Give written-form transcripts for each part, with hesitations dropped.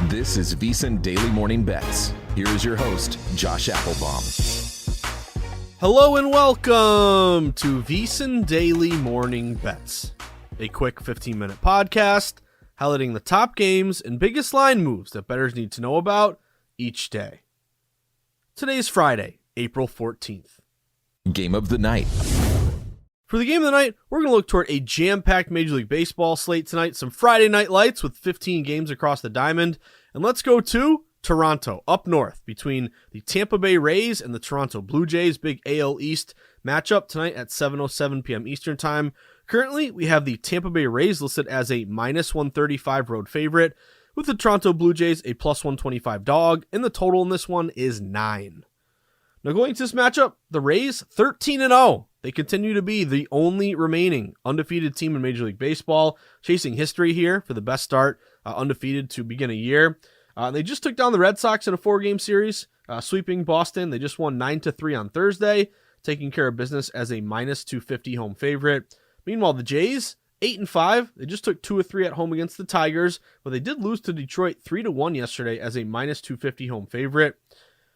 This is VSiN Daily Morning Bets. Here is your host, Josh Appelbaum. Hello and welcome to VSiN Daily Morning Bets, a quick 15-minute podcast highlighting the top games and biggest line moves that bettors need to know about each day. Today is Friday, April 14th. Game of the night. For the game of the night, we're going to look toward a jam-packed Major League Baseball slate tonight, some Friday night lights with 15 games across the diamond, and let's go to Toronto, up north, between the Tampa Bay Rays and the Toronto Blue Jays. Big AL East matchup tonight at 7:07 p.m. Eastern Time. Currently, we have the Tampa Bay Rays listed as a minus 135 road favorite, with the Toronto Blue Jays a plus 125 dog, and the total in this one is 9. Now going to this matchup, the Rays 13-0. They continue to be the only remaining undefeated team in Major League Baseball, chasing history here for the best start undefeated to begin a year. They just took down the Red Sox in a 4-game series, sweeping Boston. They just won 9-3 on Thursday, taking care of business as a minus 250 home favorite. Meanwhile, the Jays 8-5. They just took 2 of 3 at home against the Tigers, but they did lose to Detroit 3-1 yesterday as a minus 250 home favorite.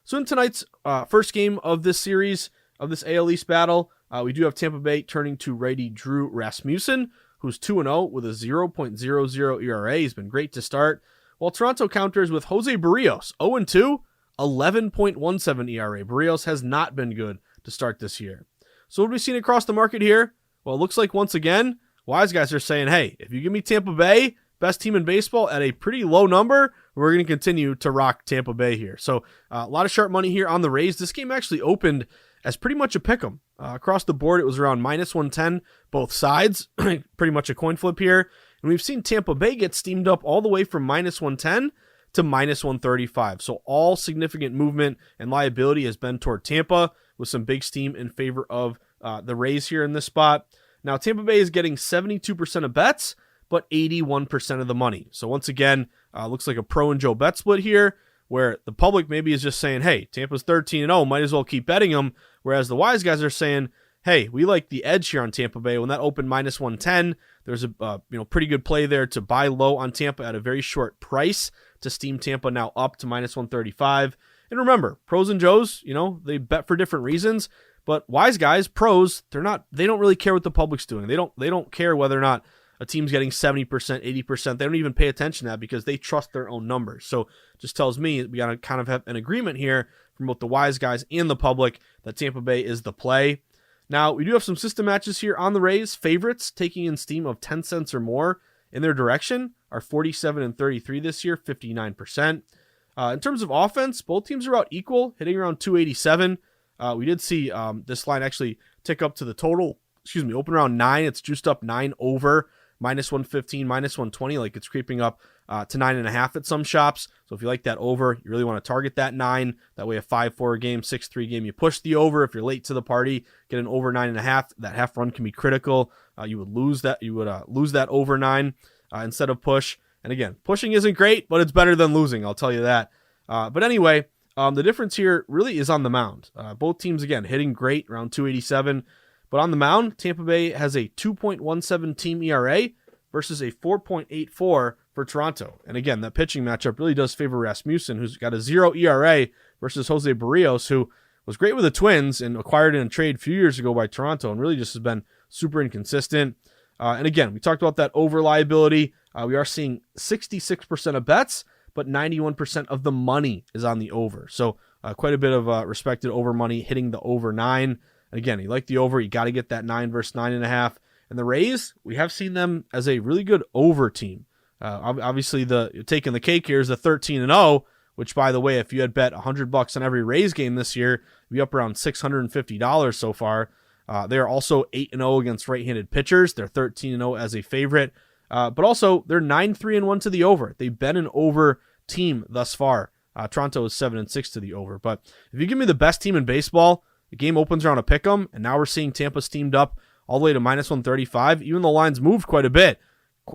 So in tonight's first game of this series, of this AL East battle, we do have Tampa Bay turning to righty Drew Rasmussen, who's 2-0 with a 0.00 ERA. He's been great to start. While Toronto counters with Jose Barrios, 0-2, 11.17 ERA. Barrios has not been good to start this year. So what have we seen across the market here? Well, it looks like once again, wise guys are saying, hey, if you give me Tampa Bay, best team in baseball, at a pretty low number, we're going to continue to rock Tampa Bay here. So a lot of sharp money here on the Rays. This game actually opened as pretty much a pick'em. Across the board, it was around minus 110, both sides. Pretty much a coin flip here. And we've seen Tampa Bay get steamed up all the way from minus 110 to minus 135. So all significant movement and liability has been toward Tampa, with some big steam in favor of the Rays here in this spot. Now, Tampa Bay is getting 72% of bets, but 81% of the money. So once again, looks like a pro and Joe bet split here, where the public maybe is just saying, hey, Tampa's 13-0, might as well keep betting them. Whereas the wise guys are saying, hey, we like the edge here on Tampa Bay. When that opened minus 110, there's a pretty good play there to buy low on Tampa at a very short price to steam Tampa now up to minus 135. And remember, pros and Joes, they bet for different reasons. But wise guys, pros, they don't really care what the public's doing. They don't care whether or not a team's getting 70%, 80%. They don't even pay attention to that because they trust their own numbers. So just tells me we got to kind of have an agreement here from both the wise guys and the public that Tampa Bay is the play. Now, we do have some system matches here on the Rays. Favorites taking in steam of 10 cents or more in their direction are 47-33 this year, 59%. In terms of offense, both teams are about equal, hitting around 287. We did see this line actually tick up to the total, open around 9. It's juiced up 9 over, minus 115, minus 120, like it's creeping up to 9.5 at some shops. So if you like that over, you really want to target that 9. That way a 5-4 game, 6-3 game, you push the over. If you're late to the party, get an over 9.5. That half run can be critical. You would lose that. You would lose that over 9 instead of push. And again, pushing isn't great, but it's better than losing. I'll tell you that. But anyway, the difference here really is on the mound. Both teams, again, hitting great around 287. But on the mound, Tampa Bay has a 2.17 team ERA versus a 4.84 for Toronto. And again, that pitching matchup really does favor Rasmussen, who's got a 0 ERA, versus Jose Barrios, who was great with the Twins and acquired in a trade a few years ago by Toronto and really just has been super inconsistent. And again, we talked about that over liability. We are seeing 66% of bets, but 91% of the money is on the over. So quite a bit of respected over money hitting the over 9. Again, you like the over, you got to get that 9 versus 9.5. And the Rays, we have seen them as a really good over team. Obviously, taking the cake here is the 13-0, which, by the way, if you had bet $100 on every Rays game this year, you'd be up around $650 so far. They are also 8-0 against right-handed pitchers. They're 13-0 as a favorite. But also, they're 9-3-1 to the over. They've been an over team thus far. Toronto is 7-6 to the over. But if you give me the best team in baseball, the game opens around a pick'em, and now we're seeing Tampa steamed up all the way to minus 135. Even the line's moved quite a bit.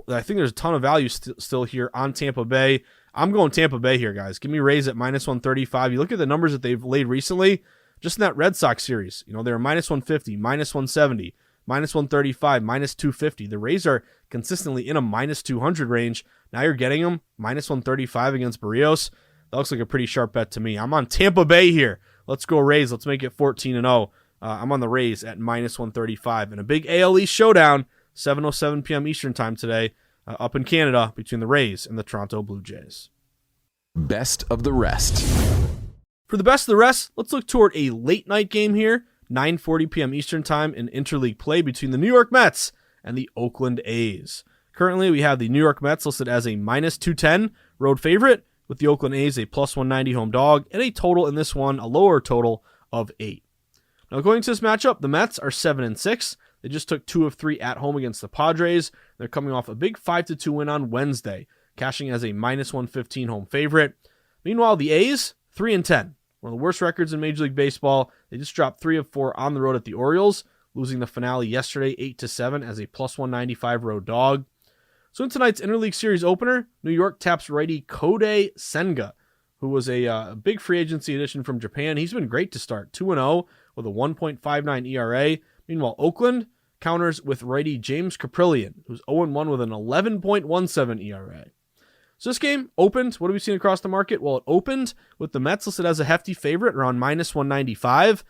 I think there's a ton of value still here on Tampa Bay. I'm going Tampa Bay here, guys. Give me Rays at minus 135. You look at the numbers that they've laid recently, just in that Red Sox series. They were minus 150, minus 170, minus 135, minus 250. The Rays are consistently in a minus 200 range. Now you're getting them minus 135 against Barrios. That looks like a pretty sharp bet to me. I'm on Tampa Bay here. Let's go Rays. Let's make it 14-0. I'm on the Rays at minus 135. And a big AL East showdown, 7:07 p.m. Eastern time today, up in Canada between the Rays and the Toronto Blue Jays. Best of the rest. For the best of the rest, let's look toward a late night game here, 9:40 p.m. Eastern time in interleague play between the New York Mets and the Oakland A's. Currently, we have the New York Mets listed as a minus 210 road favorite, with the Oakland A's a plus 190 home dog, and a total in this one, a lower total of 8. Now, going to this matchup, the Mets are 7-6. They just took 2 of 3 at home against the Padres. They're coming off a big 5-2 win on Wednesday, cashing as a minus 115 home favorite. Meanwhile, the A's, 3-10. One of the worst records in Major League Baseball. They just dropped 3 of 4 on the road at the Orioles, losing the finale yesterday 8-7 as a plus 195 road dog. So in tonight's interleague series opener, New York taps righty Kodai Senga, who was a big free agency addition from Japan. He's been great to start, 2-0 with a 1.59 ERA. Meanwhile, Oakland counters with righty James Caprillion, who's 0-1 with an 11.17 ERA. So this game opened, what have we seen across the market? Well, it opened with the Mets listed as a hefty favorite around minus 195,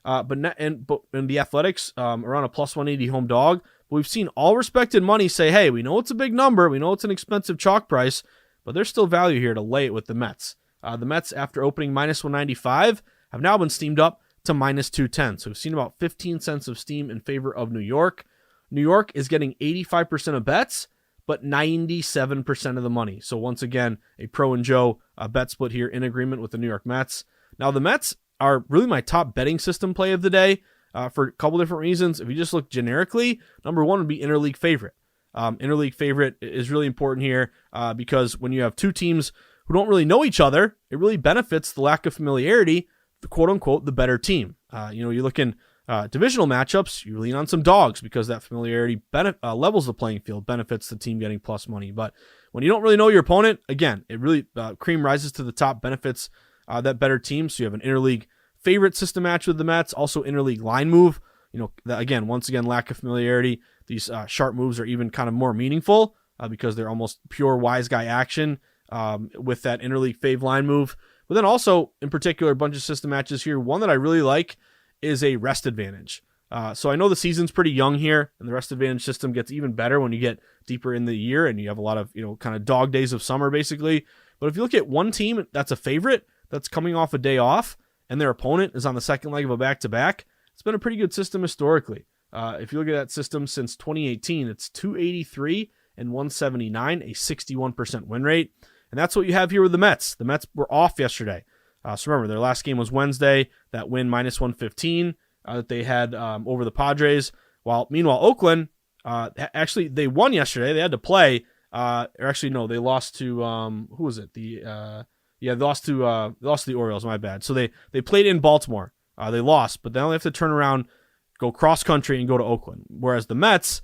but the Athletics around a plus 180 home dog. But we've seen all respected money say, hey, we know it's a big number, we know it's an expensive chalk price, but there's still value here to lay it with the Mets. The Mets, after opening minus 195, have now been steamed up to minus 210. So we've seen about 15 cents of steam in favor of New York. New York is getting 85% of bets, but 97% of the money. So once again, a Pro and Joe bet split here in agreement with the New York Mets. Now the Mets are really my top betting system play of the day for a couple different reasons. If you just look generically, number one would be interleague favorite. Interleague favorite is really important here because when you have two teams who don't really know each other, it really benefits the lack of familiarity, the quote unquote, the better team. You look in divisional matchups, you lean on some dogs because that familiarity levels the playing field, benefits the team getting plus money. But when you don't really know your opponent, again, it really cream rises to the top, benefits that better team. So you have an interleague favorite system match with the Mets, also interleague line move. Once again, lack of familiarity. These sharp moves are even kind of more meaningful because they're almost pure wise guy action with that interleague fave line move. But then also, in particular, a bunch of system matches here. One that I really like is a rest advantage. So I know the season's pretty young here, and the rest advantage system gets even better when you get deeper in the year and you have a lot of, kind of dog days of summer, basically. But if you look at one team that's a favorite that's coming off a day off and their opponent is on the second leg of a back-to-back, it's been a pretty good system historically. If you look at that system since 2018, it's 283 and 179, a 61% win rate. And that's what you have here with the Mets. The Mets were off yesterday. So remember, their last game was Wednesday, that win minus 115 that they had over the Padres. Meanwhile, Oakland, actually, they won yesterday. They had to play. They lost to, who was it? They lost to the Orioles, my bad. So they played in Baltimore. They lost, but they only have to turn around, go cross-country, and go to Oakland. Whereas the Mets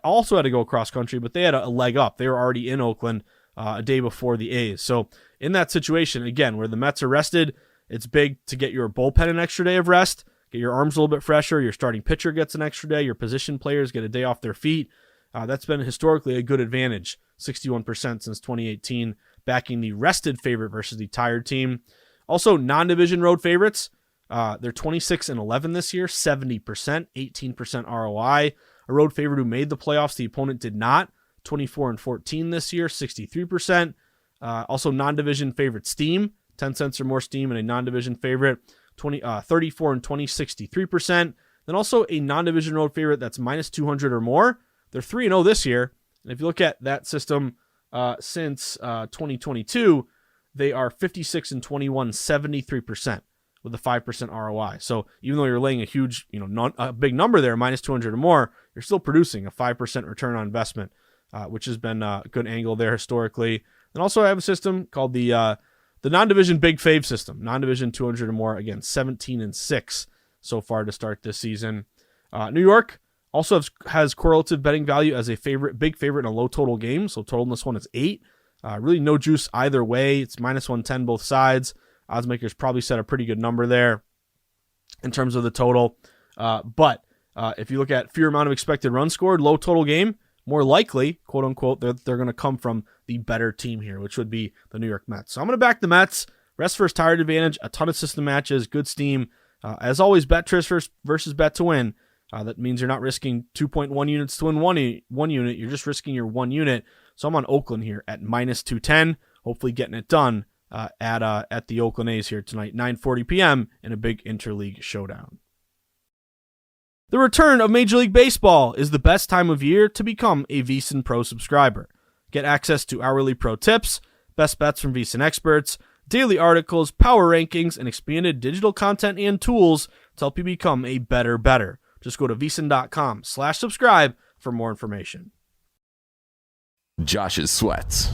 also had to go cross-country, but they had a leg up. They were already in Oakland a day before the A's. So in that situation, again, where the Mets are rested, it's big to get your bullpen an extra day of rest, get your arms a little bit fresher, your starting pitcher gets an extra day, your position players get a day off their feet. That's been historically a good advantage, 61% since 2018, backing the rested favorite versus the tired team. Also, non-division road favorites, they're 26-11 this year, 70%, 18% ROI. A road favorite who made the playoffs, the opponent did not, 24-14 this year, 63%. Also, non-division favorite steam, 10 cents or more steam, and a non-division favorite, 34-20, 63%. Then also a non-division road favorite that's minus 200 or more. They're 3-0 this year. And if you look at that system since 2022, they are 56-21, 73% with a 5% ROI. So even though you're laying a huge, a big number there, minus 200 or more, you're still producing a 5% return on investment, which has been a good angle there historically. And also I have a system called the non-division big fave system, non-division 200 or more, again, 17-6 so far to start this season. New York also has correlative betting value as a big favorite in a low total game. So total in this one is 8. Really no juice either way. It's minus 110 both sides. Odds makers probably set a pretty good number there in terms of the total. But if you look at fewer amount of expected runs scored, low total game, more likely, quote unquote, they're going to come from the better team here, which would be the New York Mets. So I'm going to back the Mets. Rest first tired advantage, a ton of system matches, good steam. As always, bet Tris versus bet to win. That means you're not risking 2.1 units to win one unit. You're just risking your 1 unit. So I'm on Oakland here at minus 210. Hopefully getting it done at the Oakland A's here tonight, 9:40 p.m. in a big interleague showdown. The return of Major League Baseball is the best time of year to become a VSiN Pro subscriber. Get access to hourly pro tips, best bets from VSiN experts, daily articles, power rankings, and expanded digital content and tools to help you become a better. Just go to vsin.com/subscribe for more information. Josh's Sweats.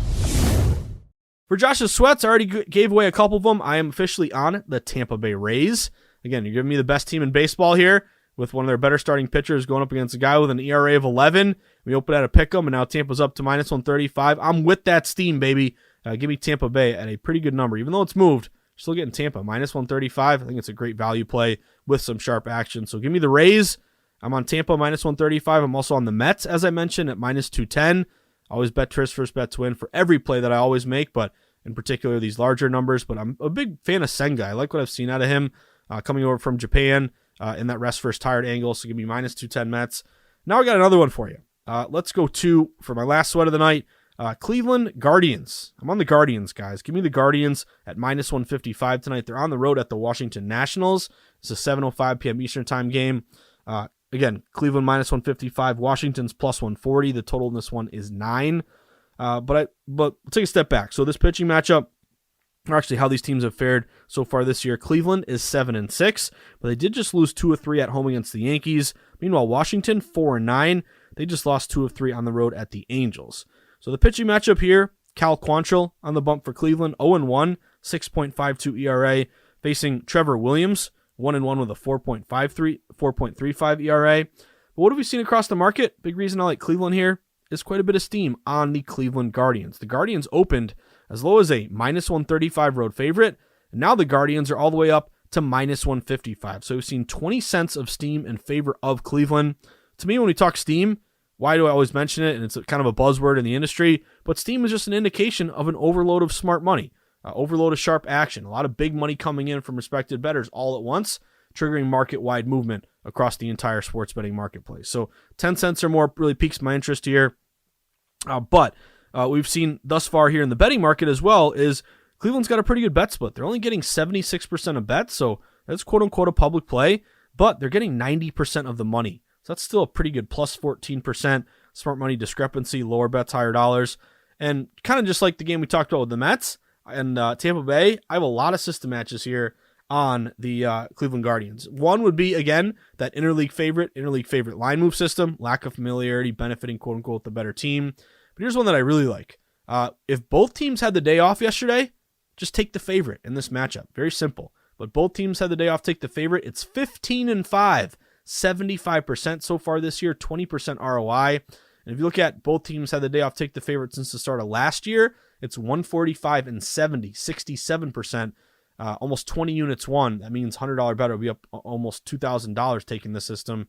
For Josh's Sweats, I already gave away a couple of them. I am officially on the Tampa Bay Rays. Again, you're giving me the best team in baseball here with one of their better starting pitchers going up against a guy with an ERA of 11. We opened at a pick'em, and now Tampa's up to minus 135. I'm with that steam, baby. Give me Tampa Bay at a pretty good number. Even though it's moved, you're still getting Tampa. Minus 135. I think it's a great value play with some sharp action. So give me the Rays. I'm on Tampa minus 135. I'm also on the Mets, as I mentioned, at minus 210. Always bet Tris first bet to win for every play that I always make, but in particular these larger numbers. But I'm a big fan of Senga. I like what I've seen out of him coming over from Japan in that rest first tired angle. So give me minus 210 Mets. Now I got another one for you. Let's go for my last sweat of the night. Cleveland Guardians. I'm on the Guardians, guys. Give me the Guardians at minus 155 tonight. They're on the road at the Washington Nationals. It's a 7:05 p.m. Eastern time game. Again, Cleveland minus 155. Washington's plus 140. The total in this one is 9. But we'll take a step back. So this pitching matchup, or actually how these teams have fared so far this year, Cleveland is 7-6, but they did just lose 2 of 3 at home against the Yankees. Meanwhile, Washington 4-9. They just lost 2 of 3 on the road at the Angels. So the pitching matchup here, Cal Quantrill on the bump for Cleveland, 0-1, 6.52 ERA, facing Trevor Williams, 1-1 with a 4.35 ERA. But what have we seen across the market? Big reason I like Cleveland here is quite a bit of steam on the Cleveland Guardians. The Guardians opened as low as a minus 135 road favorite, and now the Guardians are all the way up to minus 155. So we've seen 20 cents of steam in favor of Cleveland. To me, when we talk steam, why do I always mention it? And it's kind of a buzzword in the industry, but steam is just an indication of an overload of smart money, overload of sharp action, a lot of big money coming in from respected bettors all at once, triggering market-wide movement across the entire sports betting marketplace. So 10 cents or more really piques my interest here. But we've seen thus far here in the betting market as well is Cleveland's got a pretty good bet split. They're only getting 76% of bets, so that's quote-unquote a public play, but they're getting 90% of the money. So that's still a pretty good plus 14% smart money discrepancy, lower bets, higher dollars. And kind of just like the game we talked about with the Mets and Tampa Bay, I have a lot of system matches here on the Cleveland Guardians. One would be, again, that interleague favorite line move system, lack of familiarity benefiting quote-unquote the better team. But here's one that I really like. If both teams had the day off yesterday, just take the favorite in this matchup. Very simple. But both teams had the day off, take the favorite. It's 15-5, 75% so far this year, 20% ROI. And if you look at both teams had the day off, take the favorite since the start of last year, it's 145-70, 67%. Almost 20 units won. That means $100 bet will be up almost $2,000 taking the system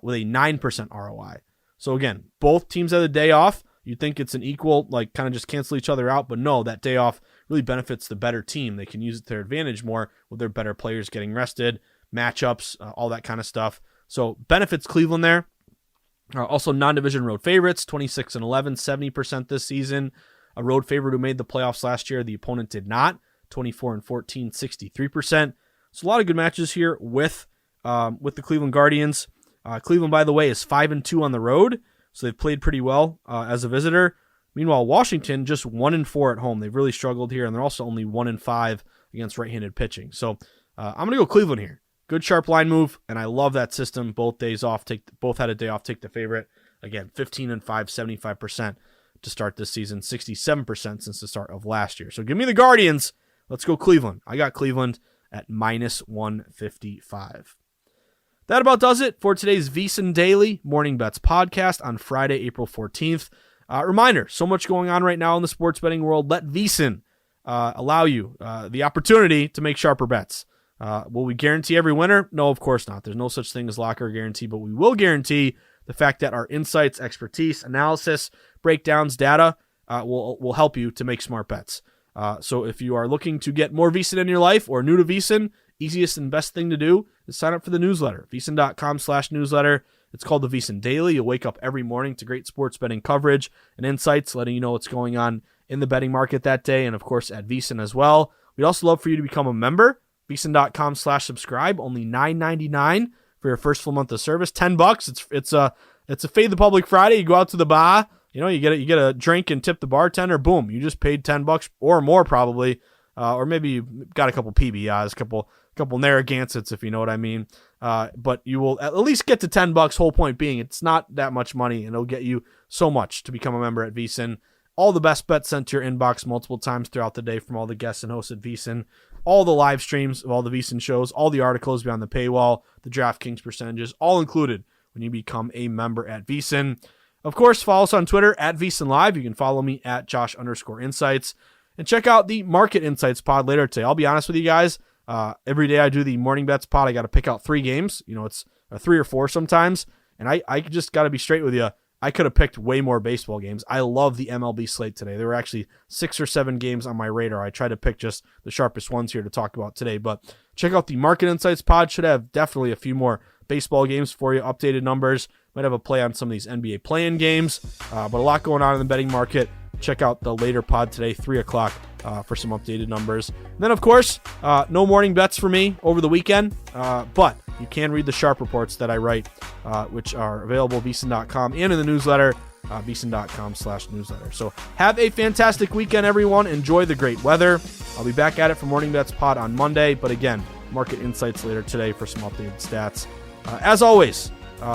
with a 9% ROI. So again, both teams had the day off. You'd think it's an equal, like kind of just cancel each other out, but no, that day off really benefits the better team. They can use it to their advantage more with their better players getting rested, matchups, all that kind of stuff. So benefits Cleveland there. Also non-division road favorites, 26-11, 70% this season. A road favorite who made the playoffs last year, the opponent did not. 24-14, 63%. So a lot of good matches here with the Cleveland Guardians. Cleveland, by the way, is 5-2 on the road, so they've played pretty well as a visitor. Meanwhile, Washington just 1-4 at home. They've really struggled here, and they're also only 1-5 against right-handed pitching. So I'm going to go Cleveland here. Good sharp line move, and I love that system. Both days off, both had a day off. Take the favorite. Again, 15-5, 75% to start this season, 67% since the start of last year. So give me the Guardians. Let's go Cleveland. I got Cleveland at minus 155. That about does it for today's VSiN Daily Morning Bets podcast on Friday, April 14th. Reminder, so much going on right now in the sports betting world. Let VSiN allow you the opportunity to make sharper bets. Will we guarantee every winner? No, of course not. There's no such thing as lock or guarantee, but we will guarantee the fact that our insights, expertise, analysis, breakdowns, data will help you to make smart bets. So if you are looking to get more VSiN in your life or new to VSiN, easiest and best thing to do is sign up for the newsletter, VSiN.com/newsletter. It's called the VSiN Daily. You'll wake up every morning to great sports betting coverage and insights, letting you know what's going on in the betting market that day, and of course at VSiN as well. We'd also love for you to become a member, VSiN.com/subscribe, only $9.99 for your first full month of service, $10. It's a Fade the Public Friday. You go out to the bar, you get a drink and tip the bartender. Boom, you just paid $10 or more probably, or maybe you got a couple PBIs, couple Narragansetts, if you know what I mean. But you will at least get to $10. Whole point being, it's not that much money, and it'll get you so much to become a member at VSiN. All the best bets sent to your inbox multiple times throughout the day from all the guests and hosts at VSiN. All the live streams of all the VSiN shows, all the articles behind the paywall, the DraftKings percentages, all included when you become a member at VSiN. Of course, follow us on Twitter at VSiN Live. You can follow me at Josh_Insights. And check out the Market Insights pod later today. I'll be honest with you guys. Every day I do the Morning Bets pod, I got to pick out 3 games. It's 3 or 4 sometimes. And I just got to be straight with you. I could have picked way more baseball games. I love the MLB slate today. There were actually 6 or 7 games on my radar. I tried to pick just the sharpest ones here to talk about today. But check out the Market Insights pod. Should have definitely a few more baseball games for you, updated numbers. Might have a play on some of these NBA play-in games. But a lot going on in the betting market. Check out the later pod today, 3 o'clock, for some updated numbers. And then, of course, no morning bets for me over the weekend, but you can read the sharp reports that I write, which are available at VSiN.com and in the newsletter, VSiN.com/newsletter. So have a fantastic weekend, everyone. Enjoy the great weather. I'll be back at it for Morning Bets pod on Monday, but again, Market Insights later today for some updated stats. As always,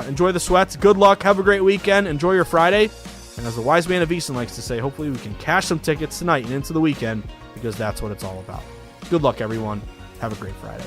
enjoy the sweats. Good luck. Have a great weekend. Enjoy your Friday. And as the wise man of VSiN likes to say, hopefully we can cash some tickets tonight and into the weekend, because that's what it's all about. Good luck, everyone. Have a great Friday.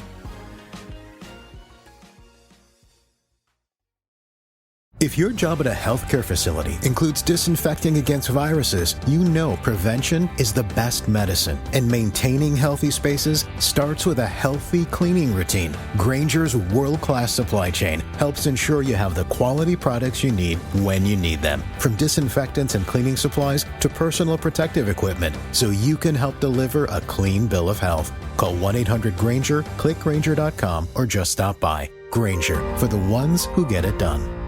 If your job at a healthcare facility includes disinfecting against viruses, you know prevention is the best medicine. And maintaining healthy spaces starts with a healthy cleaning routine. Grainger's world-class supply chain helps ensure you have the quality products you need when you need them. From disinfectants and cleaning supplies to personal protective equipment, so you can help deliver a clean bill of health. Call 1-800-GRAINGER, click Grainger.com, or just stop by. Grainger, for the ones who get it done.